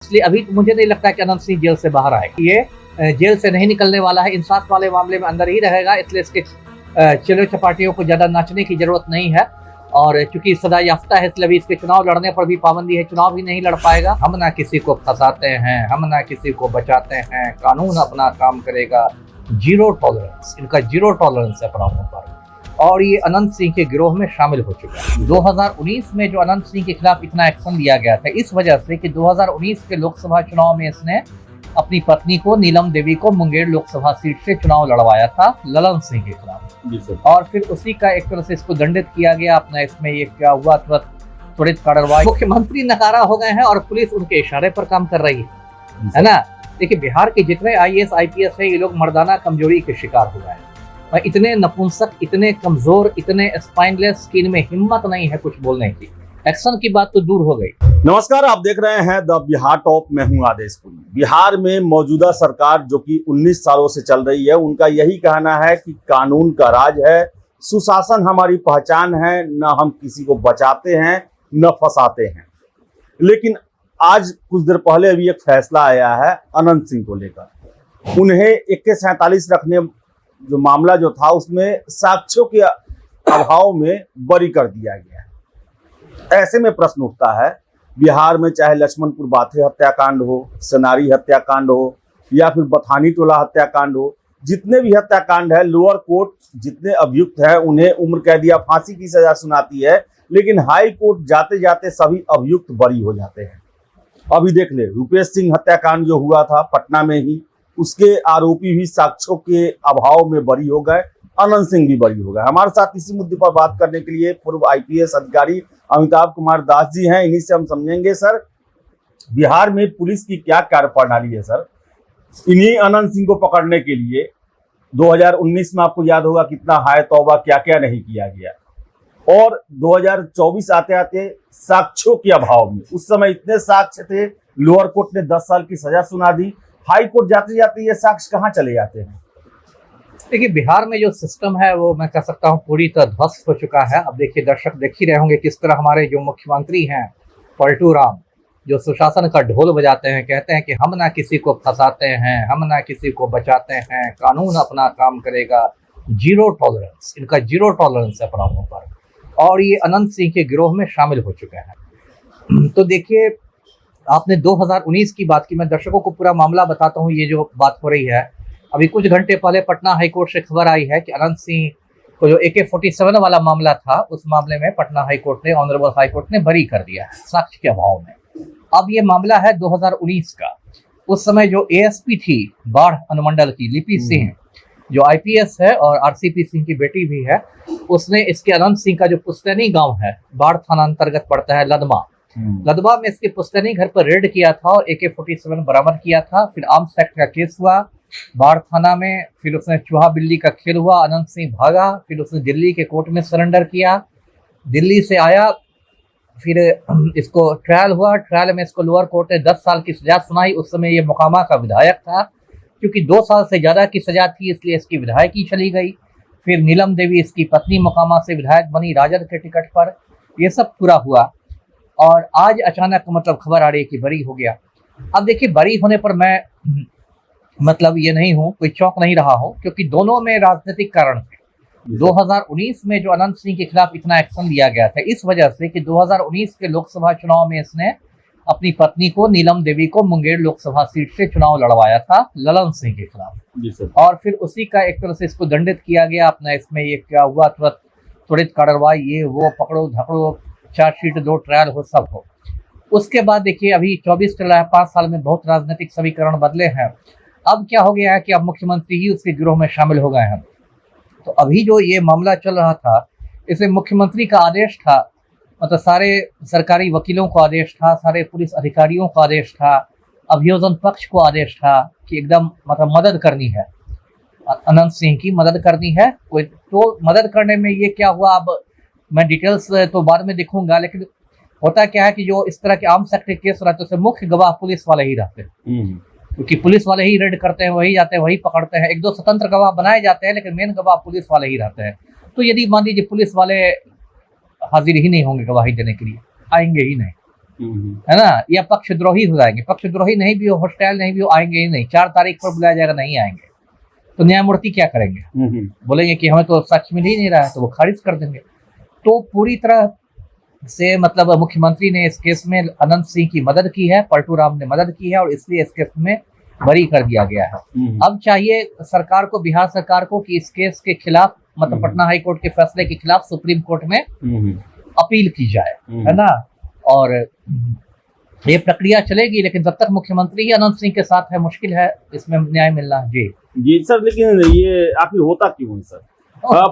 इसलिए अभी मुझे नहीं लगता कि अनंत सिंह जेल से बाहर आए। ये जेल से नहीं निकलने वाला है, इंसाफ वाले मामले में अंदर ही रहेगा। इसलिए इसके चलो चपाटियों को ज्यादा नाचने की जरूरत नहीं है। और चूंकि सजा याफ्ता है इसलिए अभी इसके चुनाव लड़ने पर भी पाबंदी है, चुनाव भी नहीं लड़ पाएगा। हम ना किसी को फंसाते हैं, हम ना किसी को बचाते हैं, कानून अपना काम करेगा। जीरो टॉलरेंस, इनका जीरो टॉलरेंस है अपराधों पर। और ये अनंत सिंह के गिरोह में शामिल हो चुका है। 2019 में जो अनंत सिंह के खिलाफ इतना एक्शन लिया गया था, इस वजह से कि 2019 के लोकसभा चुनाव में इसने अपनी पत्नी को, नीलम देवी को, मुंगेर लोकसभा सीट से चुनाव लड़वाया था ललन सिंह के खिलाफ। और फिर उसी का एक तरह से इसको दंडित किया गया। अपना इसमें ये क्या हुआ, त्वरित कार्रवाई, मुख्यमंत्री नकारा हो गए हैं और पुलिस उनके इशारे पर काम कर रही है ना। देखिए, बिहार के जितने IAS IPS है, ये लोग मर्दाना कमजोरी के शिकार हो गए हैं। इतने नपुंसक, इतने कमजोर, इतने स्पाइनलेस कि इनमें हिम्मत नहीं है कुछ बोलने की। एक्शन की बात तो दूर हो गई। नमस्कार, आप देख रहे हैं द बिहार टॉप। मैं हूं आदेशपुरी। बिहार में मौजूदा सरकार जो कि 19 सालों से चल रही है, उनका यही कहना है कि कानून का राज है, सुशासन हमारी पहचान है, न हम किसी को बचाते हैं न फंसाते हैं। लेकिन आज कुछ देर पहले अभी एक फैसला आया है अनंत सिंह को लेकर। उन्हें AK-47 रखने जो मामला जो था उसमें साक्ष्यों के अभाव में बरी कर दिया गया है। ऐसे में प्रश्न उठता है, बिहार में चाहे लक्ष्मणपुर बाथे हत्याकांड हो, सनारी हत्याकांड हो या फिर बथानी टोला हत्याकांड हो, जितने भी हत्याकांड है, लोअर कोर्ट जितने अभियुक्त है उन्हें उम्र कैद या फांसी की सजा सुनाती है, लेकिन हाई कोर्ट जाते जाते सभी अभियुक्त बरी हो जाते हैं। अभी देख ले, रुपेश सिंह हत्याकांड जो हुआ था पटना में ही, उसके आरोपी भी साक्ष्यों के अभाव में बरी हो गए, अनंत सिंह भी बरी हो गए। हमारे साथ इसी मुद्दे पर बात करने के लिए पूर्व IPS अधिकारी अमिताभ कुमार दास जी हैं। इन्हीं से हम समझेंगे, सर बिहार में पुलिस की क्या कार्यप्रणाली है सर, इन्हीं अनंत सिंह को पकड़ने के लिए 2019 में आपको याद होगा कितना हाय तौबा क्या क्या नहीं किया गया, और 2024 आते आते साक्ष्यों के अभाव में, उस समय इतने साक्ष्य थे, लोअर कोर्ट ने 10 साल की सजा सुना दी, हाई कोर्ट जाते जाते ये साक्ष्य कहाँ चले जाते हैं। देखिए, बिहार में जो सिस्टम है वो मैं कह सकता हूँ पूरी तरह ध्वस्त हो चुका है। अब देखिए, दर्शक देख ही रहे होंगे किस तरह हमारे जो मुख्यमंत्री हैं पलटू राम, जो सुशासन का ढोल बजाते हैं, कहते हैं कि हम ना किसी को फंसाते हैं, हम ना किसी को बचाते हैं, कानून अपना काम करेगा। जीरो टॉलरेंस, इनका जीरो टॉलरेंस है अपराधों पर। और ये अनंत सिंह के गिरोह में शामिल हो चुके हैं। तो देखिए, आपने 2019 की बात की, मैं दर्शकों को पूरा मामला बताता हूँ। ये जो बात हो रही है, अभी कुछ घंटे पहले पटना हाईकोर्ट से खबर आई है कि अनंत सिंह को जो AK-47 वाला मामला था, उस मामले में पटना हाईकोर्ट ने, ऑनरेबल हाईकोर्ट ने बरी कर दिया है साक्ष्य के अभाव में। अब ये मामला है 2019 का। उस समय जो ASP थी बाढ़ अनुमंडल की, लिपि सिंह, जो IPS है और RCP सिंह की बेटी भी है, उसने इसके अनंत सिंह का जो पुस्तैनी गाँव है, बाढ़ थाना अंतर्गत पड़ता है, लदवा में इसके पुस्तैनी घर पर रेड किया था और AK-47 बरामद किया था। फिर आर्म्स एक्ट का केस हुआ बाढ़ थाना में। फिर उसने चूहा बिल्ली का खेल हुआ, अनंत सिंह भागा, फिर उसने दिल्ली के कोर्ट में सरेंडर किया, दिल्ली से आया, फिर इसको ट्रायल हुआ, ट्रायल में इसको लोअर कोर्ट ने 10 साल की सजा सुनाई। उस समय ये मोकामा का विधायक था, क्योंकि 2 साल से ज्यादा की सजा थी इसलिए इसकी विधायकी चली गई। फिर नीलम देवी इसकी पत्नी मोकामा से विधायक बनी राजद के टिकट पर। ये सब पूरा हुआ और आज अचानक मतलब खबर आ रही है कि बरी हो गया। अब देखिए, बरी होने पर मैं मतलब ये नहीं हूँ, कोई चौंक नहीं रहा हूँ, क्योंकि दोनों में राजनीतिक कारण थे। 2019 में जो अनंत सिंह के खिलाफ इतना एक्शन लिया गया था, इस वजह से कि 2019 के लोकसभा चुनाव में इसने अपनी पत्नी को, नीलम देवी को, मुंगेर लोकसभा सीट से चुनाव लड़वाया था ललन सिंह के खिलाफ। और फिर उसी का एक तरह से इसको दंडित किया गया। अपना इसमें ये क्या हुआ, त्वरित कार्रवाई, ये वो, पकड़ो धकड़ो, चार्जशीट दो, ट्रायल हो, सब हो। उसके बाद देखिए, अभी 24 चल रहा है, 5 साल में बहुत राजनीतिक समीकरण बदले हैं। अब क्या हो गया है कि अब मुख्यमंत्री ही उसके गिरोह में शामिल हो गए हैं। तो अभी जो ये मामला चल रहा था, इसे मुख्यमंत्री का आदेश था, मतलब सारे सरकारी वकीलों को आदेश था, सारे पुलिस अधिकारियों को आदेश था, अभियोजन पक्ष को आदेश था कि एकदम मतलब मदद करनी है, अनंत सिंह की मदद करनी है। कोई तो मदद करने में ये क्या हुआ, अब मैं डिटेल्स तो बाद में दिखूंगा, लेकिन होता क्या है कि जो इस तरह के आर्म्स एक्ट के केस रहते हैं, मुख्य गवाह पुलिस वाले ही रहते हैं, क्योंकि पुलिस वाले ही रेड करते हैं, वही जाते हैं, वही पकड़ते हैं। 1-2 स्वतंत्र गवाह बनाए जाते हैं, लेकिन मेन गवाह पुलिस वाले ही रहते हैं। तो यदि मान लीजिए पुलिस वाले हाजिर ही नहीं होंगे गवाही देने के लिए, आएंगे ही नहीं, है ना, या पक्षद्रोही हो जाएंगे। पक्षद्रोही नहीं भी हो, हॉस्टाइल नहीं भी हो, आएंगे ही नहीं। 4 तारीख पर बुलाया जाएगा, नहीं आएंगे तो न्यायमूर्ति क्या करेंगे? बोलेंगे कि हमें तो सच मिल ही नहीं रहा है, तो वो खारिज कर देंगे। तो पूरी तरह से मतलब मुख्यमंत्री ने इस केस में अनंत सिंह की मदद की है, पलटू राम ने मदद की है, और इसलिए इस केस में बरी कर दिया गया है। अब चाहिए सरकार को, बिहार सरकार को, कि इस केस के खिलाफ मतलब पटना हाई कोर्ट के फैसले के खिलाफ सुप्रीम कोर्ट में अपील की जाए, है ना। और ये प्रक्रिया चलेगी, लेकिन जब तक मुख्यमंत्री ही अनंत सिंह के साथ है, मुश्किल है इसमें न्याय मिलना। जी सर, लेकिन ये आखिर होता क्यों है सर?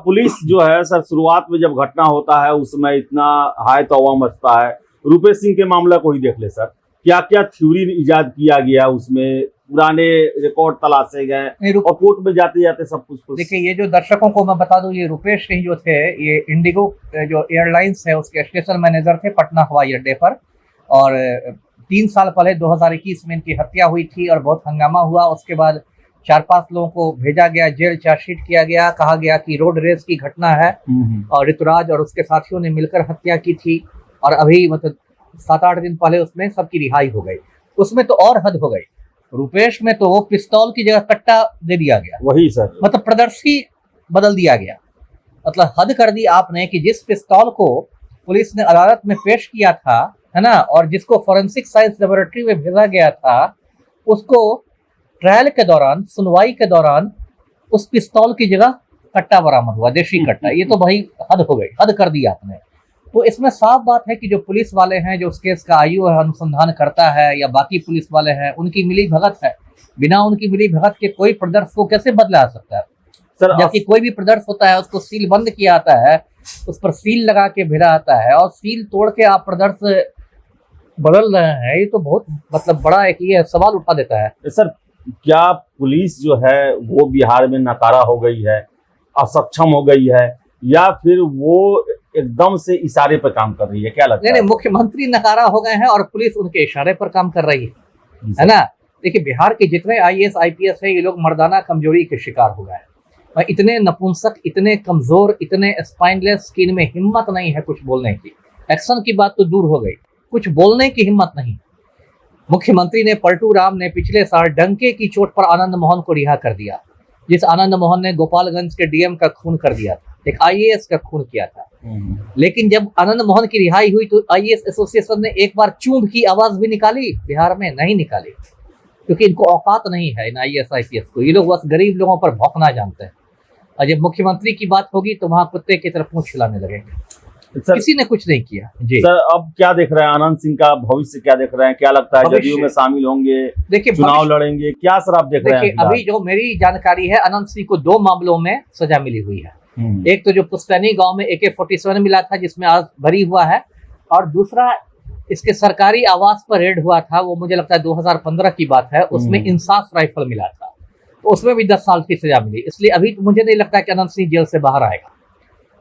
पुलिस जो है सर, शुरुआत में जब घटना होता है उस समय इतना हाय तौबा मचता है। रुपेश सिंह के मामला को ही देख ले सर, क्या क्या थ्योरी इजाद किया गया, उसमें पुराने रिकॉर्ड तलाशे गए और कोर्ट में जाते जाते सब कुछ। देखिए, ये जो दर्शकों को मैं बता दूं, ये रुपेश सिंह जो थे, ये इंडिगो जो एयरलाइंस है उसके स्टेशन मैनेजर थे पटना हवाई अड्डे पर। और 3 साल पहले 2021 में इनकी हत्या हुई थी और बहुत हंगामा हुआ। उसके बाद 4-5 लोगों को भेजा गया जेल, चार्जशीट किया गया, कहा गया कि रोड रेस की घटना है और ऋतुराज और उसके साथियों ने मिलकर हत्या की थी। और अभी मतलब 7-8 दिन पहले उसमें सबकी रिहाई हो गई। उसमें तो और हद हो गई, रुपेश में तो पिस्तौल की जगह कट्टा दे दिया गया। वही सर, मतलब प्रदर्शी बदल दिया गया। मतलब हद कर दी आपने कि जिस पिस्तौल को पुलिस ने अदालत में पेश किया था, है ना, और जिसको फॉरेंसिक साइंस लेबोरेटरी में भेजा गया था, उसको ट्रायल के दौरान, सुनवाई के दौरान उस पिस्तौल की जगह कट्टा बरामद हुआ, देशी कट्टा। ये तो भाई हद हो गई, हद कर दी आपने। तो इसमें साफ बात है कि जो पुलिस वाले हैं, जो उस केस का आयु है, अनुसंधान करता है, या बाकी पुलिस वाले हैं, उनकी मिली भगत है। बिना उनकी मिली भगत के कोई प्रदर्श को कैसे बदला सकता है सर? जबकि कोई भी प्रदर्श होता है उसको सील बंद किया आता है, उस पर सील लगा के भेजा आता है, और सील तोड़ के आप प्रदर्श बदल रहे हैं। ये तो बहुत मतलब बड़ा एक ये सवाल उठा देता है सर। क्या पुलिस जो है वो बिहार में नकारा हो गई है, असक्षम हो गई है, या फिर वो एकदम से इशारे पर काम कर रही है? क्या लगता है? नहीं, मुख्यमंत्री नकारा हो गए हैं और पुलिस उनके इशारे पर काम कर रही है ना। देखिए, बिहार के जितने IAS IPS है, ये लोग मर्दाना कमजोरी के शिकार हो गए हैं। और इतने नपुंसक, इतने कमजोर, इतने स्पाइनलेस कि इनमें हिम्मत नहीं है कुछ बोलने की। एक्शन की बात तो दूर हो गई, कुछ बोलने की हिम्मत नहीं। मुख्यमंत्री ने, पलटू राम ने पिछले साल डंके की चोट पर आनंद मोहन को रिहा कर दिया, जिस आनंद मोहन ने गोपालगंज के DM का खून कर दिया था, एक IAS का खून किया था। लेकिन जब आनंद मोहन की रिहाई हुई तो IAS एसोसिएशन ने एक बार चूम की आवाज भी निकाली? बिहार में नहीं निकाली, क्योंकि इनको औकात नहीं है इन IAS IPS को। ये लोग बस गरीब लोगों पर भौंकना जानते हैं, और जब मुख्यमंत्री की बात होगी तो वहां कुत्ते की तरफ पूंछ हिलाने लगेंगे। किसी ने कुछ नहीं किया। जी सर, अब क्या देख रहे हैं आनंद सिंह का भविष्य? क्या देख रहे हैं? क्या लगता है जदयू में शामिल होंगे, देखिए चुनाव लड़ेंगे? क्या सर आप देख रहे हैं? अभी जो मेरी जानकारी है, अनंत सिंह को 2 मामलों में सजा मिली हुई है। एक तो जो पुस्तैनी गांव में AK-47 मिला था, जिसमें आज भरी हुआ है, और दूसरा इसके सरकारी आवास पर रेड हुआ था, वो मुझे लगता है 2015 की बात है, उसमें इंसास राइफल मिला था, तो उसमें भी 10 साल की सजा मिली। इसलिए अभी तो मुझे नहीं लगता कि अनंत सिंह जेल से बाहर आएगा।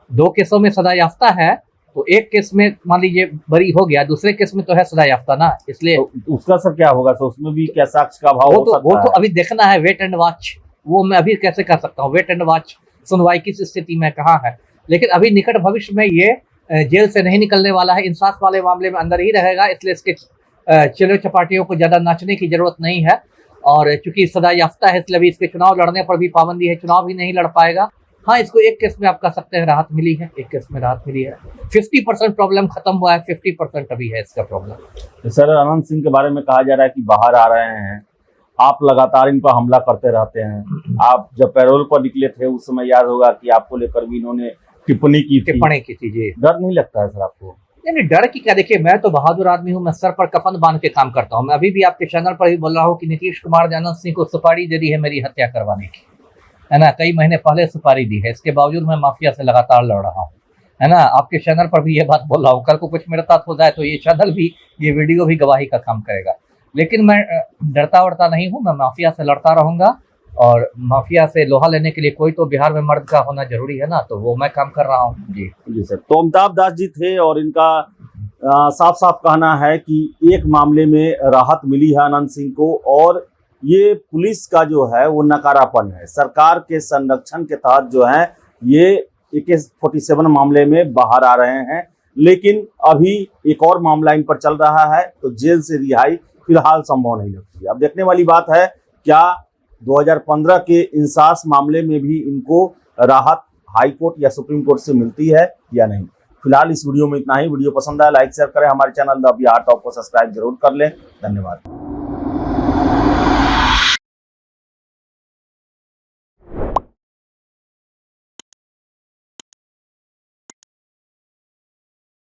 2 केसों में सजा याफ्ता है, तो एक केस में मान लीजिए बरी हो गया, दूसरे केस में तो है सजा याफ्ता ना, इसलिए तो उसका सर क्या होगा? तो उसमें भी क्या साक्ष्य का अभाव हो सकता है? वो तो अभी देखना है, वेट एंड वॉच। वो मैं अभी कैसे कर सकता हूँ? वेट एंड वॉच, सुनवाई किस स्थिति में कहाँ है। लेकिन अभी निकट भविष्य में ये जेल से नहीं निकलने वाला है, इंसाफ वाले मामले में अंदर ही रहेगा। इसलिए इसके चलो चपाटियों को ज्यादा नाचने की जरूरत नहीं है। और चूंकि सजा याफ्ता है, इसलिए अभी इसके चुनाव लड़ने पर भी पाबंदी है, चुनाव भी नहीं लड़ पाएगा। हाँ, इसको एक केस में आप कह सकते हैं राहत मिली है, एक केस में राहत मिली है। 50% प्रॉब्लम खत्म हुआ है, 50% अभी है इसका प्रॉब्लम। सर, अनंत सिंह के बारे में कहा जा रहा है कि बाहर आ रहे हैं, आप लगातार इन पर हमला करते रहते हैं। आप जब पैरोल पर निकले थे उस समय याद होगा कि आपको लेकर भी इन्होंने टिप्पणी की थी। जी, डर नहीं लगता है सर आपको? नहीं, डर की क्या। देखिए, मैं तो बहादुर आदमी हूँ, मैं सर पर कफन बांध के काम करता हूँ। मैं अभी भी आपके चैनल पर भी बोल रहा हूँ कि नीतीश कुमार ने अनंत सिंह को सुपारी दे दी है मेरी हत्या करवाने की, है ना। कई महीने पहले सुपारी दी है, इसके बावजूद मैं माफिया से लगातार लड़ रहा हूँ, है ना। आपके चैनल पर भी ये बात बोल रहा हूँ। कल को कुछ मेरे साथ हो जाए तो ये चैनल भी, ये वीडियो भी गवाही का काम करेगा। लेकिन मैं डरता वरता नहीं हूँ, मैं माफिया से लड़ता रहूंगा। और माफिया से लोहा लेने के लिए कोई तो बिहार में मर्द का होना जरूरी है ना, तो वो मैं काम कर रहा हूँ। जी सर। तो अमिताभ दास जी थे और इनका साफ साफ कहना है कि एक मामले में राहत मिली है अनंत सिंह को, और ये पुलिस का जो है वो नकारापन है। सरकार के संरक्षण के तहत जो है ये AK-47 मामले में बाहर आ रहे हैं। लेकिन अभी एक और मामला इन पर चल रहा है, तो जेल से रिहाई फिलहाल संभव नहीं लगती। अब देखने वाली बात है क्या 2015 के इंसास मामले में भी इनको राहत हाई कोर्ट या सुप्रीम कोर्ट से मिलती है या नहीं। फिलहाल इस वीडियो में इतना ही। वीडियो पसंद आया लाइक शेयर करें, हमारे चैनल द बिहार टॉप को सब्सक्राइब जरूर कर लें। धन्यवाद।